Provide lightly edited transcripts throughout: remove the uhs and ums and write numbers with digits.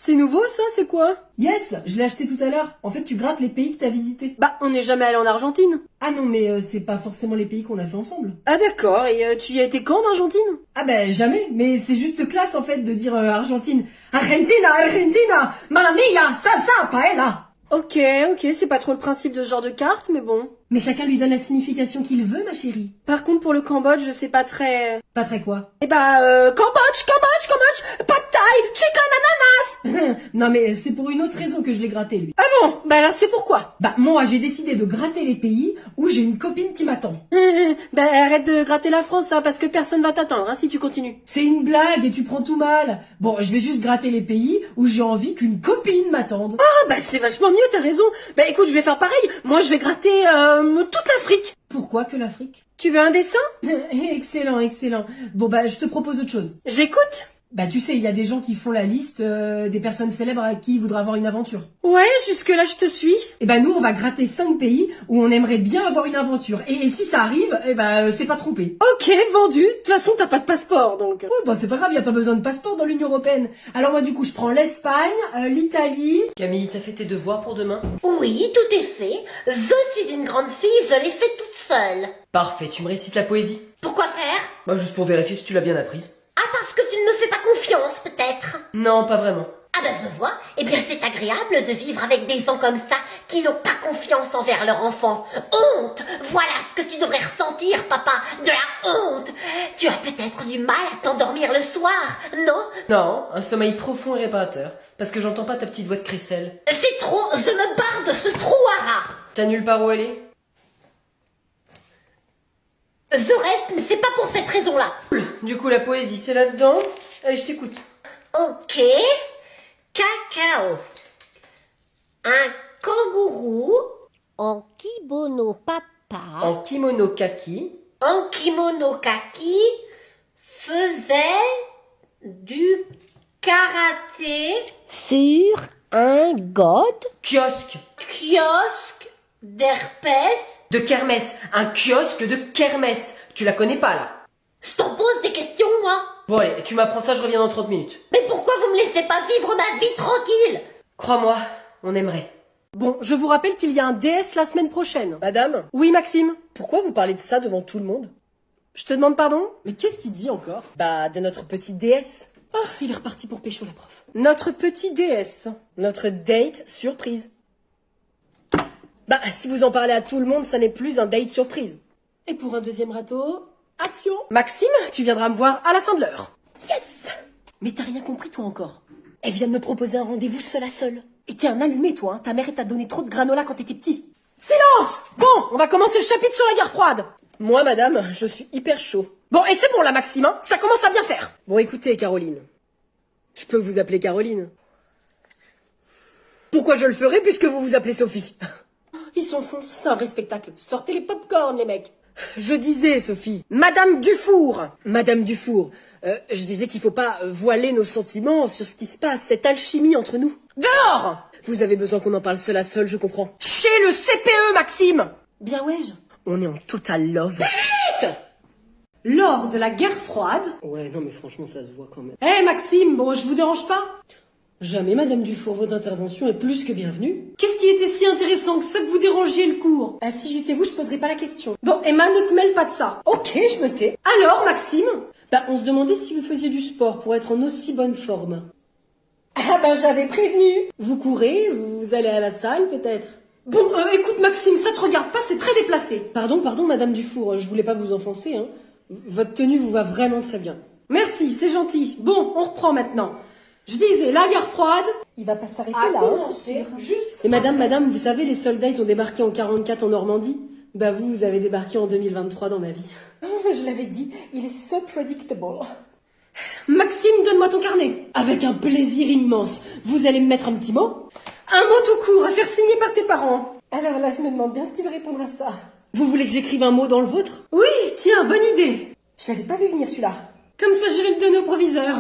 C'est nouveau ça, c'est quoi? Yes, je l'ai acheté tout à l'heure. En fait, tu grattes les pays que t'as visités. Bah, on n'est jamais allé en Argentine. Ah non, mais c'est pas forcément les pays qu'on a fait ensemble. Ah d'accord, et tu y as été quand en Argentine? Ah ben jamais, mais c'est juste classe en fait de dire Argentine. Argentina, Argentina, mamma mia, salsa, paella. Ok, c'est pas trop le principe de ce genre de carte, mais bon. Mais chacun lui donne la signification qu'il veut, ma chérie. Par contre, pour le Cambodge, je sais pas très... Pas très quoi? Eh bah, Cambodge, pad thai, chicken ananas. Non mais c'est pour une autre raison que je l'ai gratté lui. Ah bon? Bah alors c'est pourquoi? Bah moi j'ai décidé de gratter les pays où j'ai une copine qui m'attend. Bah arrête de gratter la France, hein, parce que personne va t'attendre, hein, si tu continues. C'est une blague et tu prends tout mal. Bon, je vais juste gratter les pays où j'ai envie qu'une copine m'attende. Ah bah c'est vachement mieux, t'as raison. Bah écoute, je vais faire pareil. Moi je vais gratter toute l'Afrique. Pourquoi que l'Afrique? Tu veux un dessin? Excellent, excellent. Bon bah je te propose autre chose. J'écoute. Bah tu sais, il y a des gens qui font la liste des personnes célèbres à qui ils voudraient avoir une aventure. Ouais, jusque là je te suis. Et bah nous on va gratter 5 pays où on aimerait bien avoir une aventure. Et si ça arrive, eh bah c'est pas trompé. Ok, vendu. De toute façon t'as pas de passeport donc. Ouais bah c'est pas grave, y a pas besoin de passeport dans l'Union Européenne. Alors moi du coup je prends l'Espagne, l'Italie. Camille, t'as fait tes devoirs pour demain? Oui, tout est fait. Je suis une grande fille, je l'ai fait toute seule. Parfait, tu me récites la poésie? Pourquoi faire? Bah juste pour vérifier si tu l'as bien apprise. Ah, parce que tu ne me fais pas confiance, peut-être. Non, pas vraiment. Ah ben je vois. Eh bien c'est agréable de vivre avec des gens comme ça qui n'ont pas confiance envers leur enfant. Honte! Voilà ce que tu devrais ressentir, papa. De la honte. Tu as peut-être du mal à t'endormir le soir, non? Non, un sommeil profond et réparateur. Parce que j'entends pas ta petite voix de crécelle. C'est trop, je me barre de ce trou à rats. T'as nulle part où aller? Je reste, mais c'est pas pour cette raison-là. Cool. Du coup, la poésie, c'est là-dedans. Allez, je t'écoute. Ok. Cacao. Un kangourou en kimono papa, En kimono kaki, en kimono kaki, faisait du karaté sur un kiosque kiosque d'herpès. de kermesse. Un kiosque de kermesse. Tu la connais pas, là? Je t'en pose des questions, moi. Bon, allez, tu m'apprends ça, je reviens dans 30 minutes. Mais pourquoi vous me laissez pas vivre ma vie tranquille? Crois-moi, on aimerait. Bon, je vous rappelle qu'il y a un DS la semaine prochaine. Madame, Oui, Maxime? pourquoi vous parlez de ça devant tout le monde? Je te demande pardon? Mais qu'est-ce qu'il dit encore? Bah, de notre petit DS. Oh, il est reparti pour pécho la prof. Notre petit DS. Notre date surprise. Bah, si vous en parlez à tout le monde, ça n'est plus un date surprise. Et pour un deuxième râteau, action! Maxime, tu viendras me voir à la fin de l'heure. Yes! Mais t'as rien compris toi encore. Elle vient de me proposer un rendez-vous seul à seul. Et t'es un allumé toi, hein. Ta mère t'a donné trop de granola quand t'étais petit. Silence! Bon, on va commencer le chapitre sur la guerre froide. Moi madame, je suis hyper chaud. Bon, et c'est bon là, Maxime, hein, ça commence à bien faire. Bon écoutez Caroline. Je peux vous appeler Caroline. Pourquoi je le ferais puisque vous vous appelez Sophie? Ils s'enfoncent, c'est un vrai spectacle. Sortez les pop-corn les mecs. Je disais, Sophie, Madame Dufour. Madame Dufour, je disais qu'il faut pas voiler nos sentiments sur ce qui se passe, cette alchimie entre nous. Dehors! Vous avez besoin qu'on en parle seul à seul, je comprends. Chez le CPE, Maxime. Bien ouais. On est en total love. Lors de la guerre froide... Ouais, non mais franchement ça se voit quand même. Eh Maxime, bon je vous dérange pas? Jamais Madame Dufour, votre intervention est plus que bienvenue. Qu'est-ce qui était si intéressant que ça que vous dérangiez le cours? Ah si j'étais vous, je poserais pas la question. Bon, Emma, ne te mêle pas de ça. Ok, je me tais. Alors Maxime? Bah on se demandait si vous faisiez du sport pour être en aussi bonne forme. Ah bah j'avais prévenu. Vous courez, vous allez à la salle peut-être? Bon, écoute Maxime, ça te regarde pas, c'est très déplacé. Pardon, Madame Dufour, je voulais pas vous offenser, hein. Votre tenue vous va vraiment très bien. Merci, c'est gentil. Bon, on reprend maintenant. Je disais, la guerre froide... Il va pas s'arrêter là, hein, c'est sûr. Juste... Et madame, vous savez, les soldats, ils ont débarqué en 44 en Normandie. Bah vous avez débarqué en 2023 dans ma vie. Oh, je l'avais dit, il est so predictable. Maxime, donne-moi ton carnet. Avec un plaisir immense. Vous allez me mettre un petit mot? Un mot tout court, à faire signer par tes parents. Alors là, je me demande bien ce qu'il va répondre à ça. Vous voulez que j'écrive un mot dans le vôtre? Oui, tiens, bonne idée. Je l'avais pas vu venir celui-là. Comme ça, j'irai le donner au proviseur.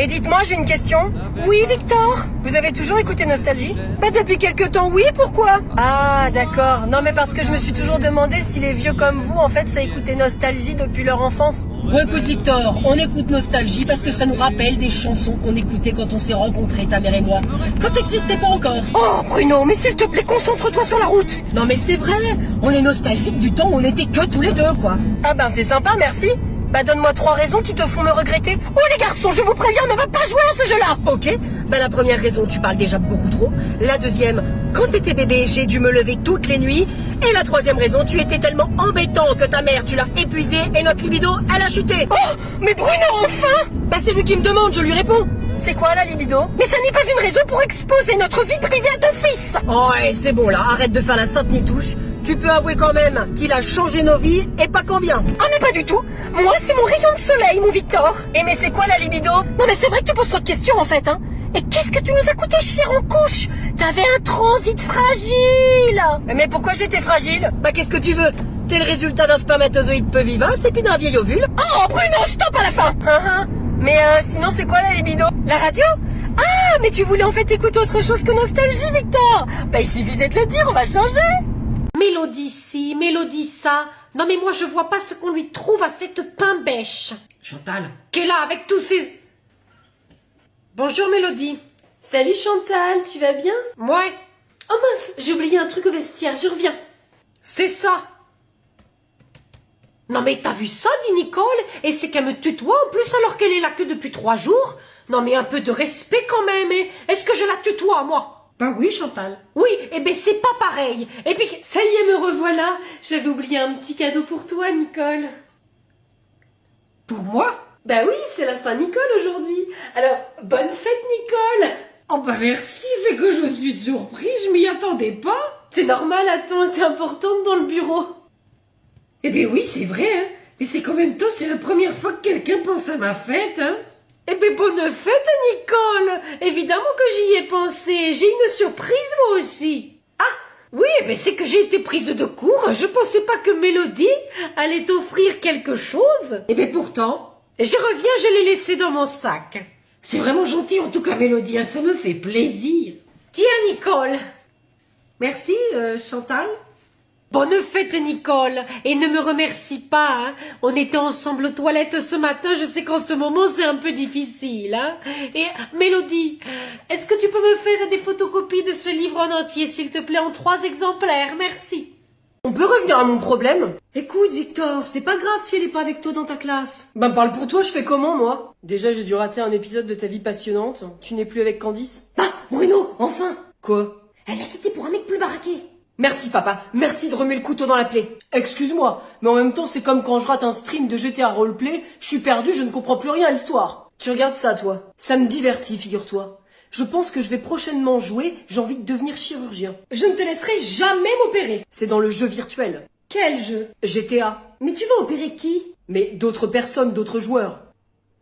Et dites-moi, j'ai une question. Oui, Victor? Vous avez toujours écouté Nostalgie? Bah depuis quelque temps, oui, pourquoi? Ah, d'accord. Non, mais parce que je me suis toujours demandé si les vieux comme vous, en fait, ça écoutait Nostalgie depuis leur enfance. Bon, écoute, Victor, on écoute Nostalgie parce que ça nous rappelle des chansons qu'on écoutait quand on s'est rencontrés, ta mère et moi. Quand t'existais pas encore. Oh, Bruno, mais s'il te plaît, concentre-toi sur la route. Non, mais c'est vrai. On est nostalgique du temps où on était que tous les deux, quoi. Ah ben, c'est sympa, merci. Bah donne-moi 3 raisons qui te font me regretter. Oh les garçons, je vous préviens, on ne va pas jouer à ce jeu-là. Ok, bah la première raison, tu parles déjà beaucoup trop. La deuxième, quand t'étais bébé, j'ai dû me lever toutes les nuits. Et la troisième raison, tu étais tellement embêtant que ta mère, tu l'as épuisée et notre libido, elle a chuté. Oh, mais Bruno, enfin. Bah c'est lui qui me demande, je lui réponds. C'est quoi la libido? Mais ça n'est pas une raison pour exposer notre vie privée à ton fils. Oh ouais, c'est bon là, arrête de faire la sainte nitouche. Tu peux avouer quand même qu'il a changé nos vies et pas combien. Ah mais pas du tout. Moi c'est mon rayon de soleil, mon Victor. Et mais c'est quoi la libido? Non mais c'est vrai que tu poses trop de questions en fait, hein. Et qu'est-ce que tu nous as coûté cher en couche? T'avais un transit fragile. Mais pourquoi j'étais fragile? Bah qu'est-ce que tu veux? T'es le résultat d'un spermatozoïde peu vivace et puis d'un vieil ovule. Oh Bruno, stop à la fin. Mais sinon c'est quoi la libido? La radio? Ah mais tu voulais en fait écouter autre chose que Nostalgie, Victor. Bah il suffisait de le dire, on va changer. Mélodie ci, Mélodie ça. Non mais moi je vois pas ce qu'on lui trouve à cette pain-bêche. Chantal. Qu'elle a avec tous ces... Bonjour Mélodie. Salut Chantal, tu vas bien? Ouais. Oh mince, j'ai oublié un truc au vestiaire, je reviens. C'est ça. Non mais t'as vu ça, dit Nicole? Et c'est qu'elle me tutoie en plus alors qu'elle est là que depuis 3 jours? Non mais un peu de respect quand même. Est-ce que je la tutoie moi? Bah oui, Chantal. Oui, eh ben c'est pas pareil. Et puis... Ça y est, me revoilà. J'avais oublié un petit cadeau pour toi, Nicole. Pour moi? Bah oui, c'est la Saint-Nicole aujourd'hui. Alors, bonne fête, Nicole. Oh bah merci, c'est que je suis surprise, je m'y attendais pas. C'est normal, attends, t'es importante dans le bureau. Eh bien oui, c'est vrai, hein. Mais c'est qu'en même temps, c'est la première fois que quelqu'un pense à ma fête, hein. Eh ben bonne fête, Nicole. Évidemment que j'y ai pensé. J'ai une surprise, moi aussi. Ah, oui, eh ben c'est que j'ai été prise de court. Je pensais pas que Mélodie allait t'offrir quelque chose. Eh bien pourtant, Je reviens, je l'ai laissé dans mon sac. c'est vraiment gentil en tout cas, Mélodie, hein, ça me fait plaisir. Tiens, Nicole. Merci, Chantal. Bonne fête, Nicole. Et ne me remercie pas, hein. On était ensemble aux toilettes ce matin. Je sais qu'en ce moment, c'est un peu difficile, hein. Et, Mélodie, est-ce que tu peux me faire des photocopies de ce livre en entier, s'il te plaît, en 3 exemplaires? Merci. On peut revenir à mon problème? Écoute, Victor, c'est pas grave si elle est pas avec toi dans ta classe. Bah parle pour toi, je fais comment, moi? Déjà, j'ai dû rater un épisode de ta vie passionnante. Tu n'es plus avec Candice? Bah, Bruno, enfin. Quoi? Elle a quitté pour un mec plus baraqué. Merci papa, merci de remuer le couteau dans la plaie. Excuse-moi, mais en même temps c'est comme quand je rate un stream de GTA Roleplay, je suis perdu, je ne comprends plus rien à l'histoire. Tu regardes ça toi? Ça me divertit, figure-toi. Je pense que je vais prochainement jouer, j'ai envie de devenir chirurgien. Je ne te laisserai jamais m'opérer. C'est dans le jeu virtuel. Quel jeu? GTA. Mais tu vas opérer qui? Mais d'autres personnes, d'autres joueurs.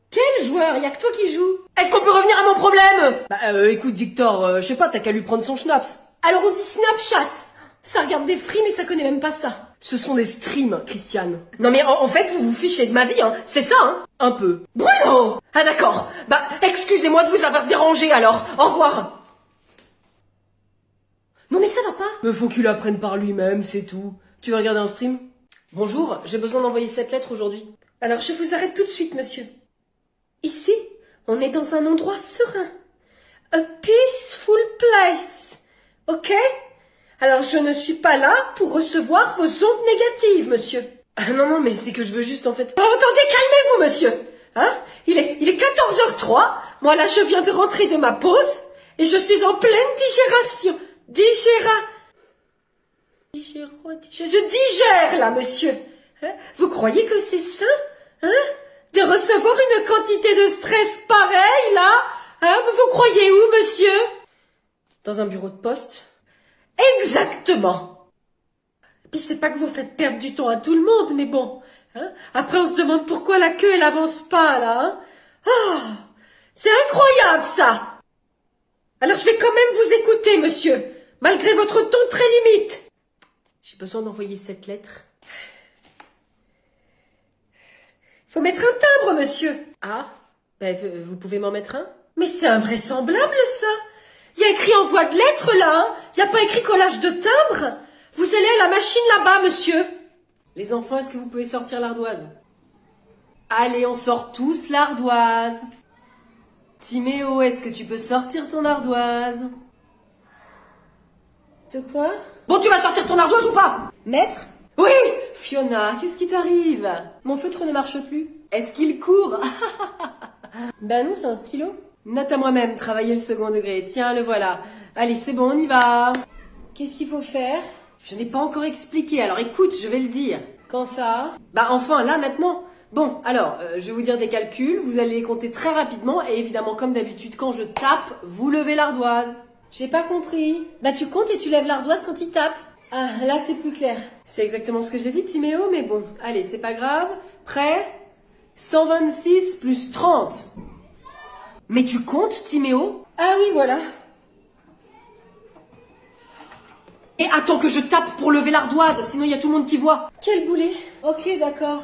Quel joueur? Y a que toi qui joues. Est-ce qu'on peut revenir à mon problème? Bah écoute Victor, je sais pas, t'as qu'à lui prendre son schnaps. Alors on dit Snapchat. Ça regarde des frimes et ça connaît même pas ça. Ce sont des streams, Christiane. Non mais en fait, vous vous fichez de ma vie, hein. C'est ça, hein. Un peu. Bruno! Ah d'accord. Bah, excusez-moi de vous avoir dérangé alors. Au revoir. Non mais ça va pas. Mais faut qu'il apprenne par lui-même, c'est tout. Tu veux regarder un stream? Bonjour, j'ai besoin d'envoyer cette lettre aujourd'hui. Alors je vous arrête tout de suite, monsieur. Ici, on est dans un endroit serein. A peaceful place. Ok? Alors je ne suis pas là pour recevoir vos ondes négatives, monsieur. Ah non, mais c'est que je veux juste en fait... Oh, attendez, calmez-vous, monsieur. Hein? Il est 14h03. Moi là, je viens de rentrer de ma pause et je suis en pleine digération. Je digère là, monsieur. Hein? Vous croyez que c'est sain, hein, de recevoir une quantité de stress pareille là? Hein? Vous croyez où, monsieur? Dans un bureau de poste? Exactement. Et puis c'est pas que vous faites perdre du temps à tout le monde, mais bon. Hein? Après on se demande pourquoi la queue elle avance pas là. Hein? Oh, c'est incroyable ça. Alors je vais quand même vous écouter, monsieur, malgré votre ton très limite. J'ai besoin d'envoyer cette lettre. Faut mettre un timbre, monsieur. Ah, Vous pouvez m'en mettre un? Mais c'est invraisemblable, ça. Il y a écrit envoi de lettres, là, hein. Il n'y a pas écrit collage de timbre. Vous allez à la machine là-bas, monsieur. Les enfants, est-ce que vous pouvez sortir l'ardoise? Allez, on sort tous l'ardoise. Timéo, est-ce que tu peux sortir ton ardoise? De quoi? Bon, tu vas sortir ton ardoise ou pas? Maître? Oui! Fiona, qu'est-ce qui t'arrive? Mon feutre ne marche plus. Est-ce qu'il court? Ben non, c'est un stylo. Note à moi-même, travailler le second degré. Tiens, le voilà. Allez, c'est bon, on y va. Qu'est-ce qu'il faut faire? Je n'ai pas encore expliqué, alors écoute, je vais le dire. Quand ça? Bah enfin, là, maintenant. Bon, alors, je vais vous dire des calculs, vous allez les compter très rapidement, et évidemment, comme d'habitude, quand je tape, vous levez l'ardoise. J'ai pas compris. Bah tu comptes et tu lèves l'ardoise quand il tape. Ah, là c'est plus clair. C'est exactement ce que j'ai dit, Timéo, mais bon, allez, c'est pas grave. Prêt? 126 plus 30. Mais tu comptes, Timéo? Ah oui, voilà. Et attends que je tape pour lever l'ardoise, sinon il y a tout le monde qui voit. Quel boulet. Ok, d'accord.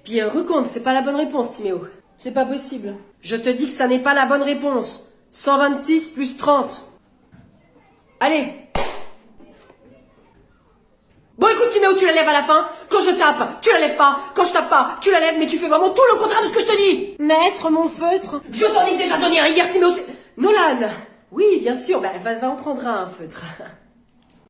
Puis recompte, c'est pas la bonne réponse, Timéo. C'est pas possible. Je te dis que ça n'est pas la bonne réponse. 126 plus 30. Allez. Bon, écoute, Timéo, tu la lèves à la fin. Quand je tape, tu la lèves pas. Quand je tape pas, tu la lèves, mais tu fais vraiment tout le contraire de ce que je te dis. Maître, mon feutre. Je t'en ai déjà donné un hier, Timéo. Nolan. Oui, bien sûr, va en prendre un feutre.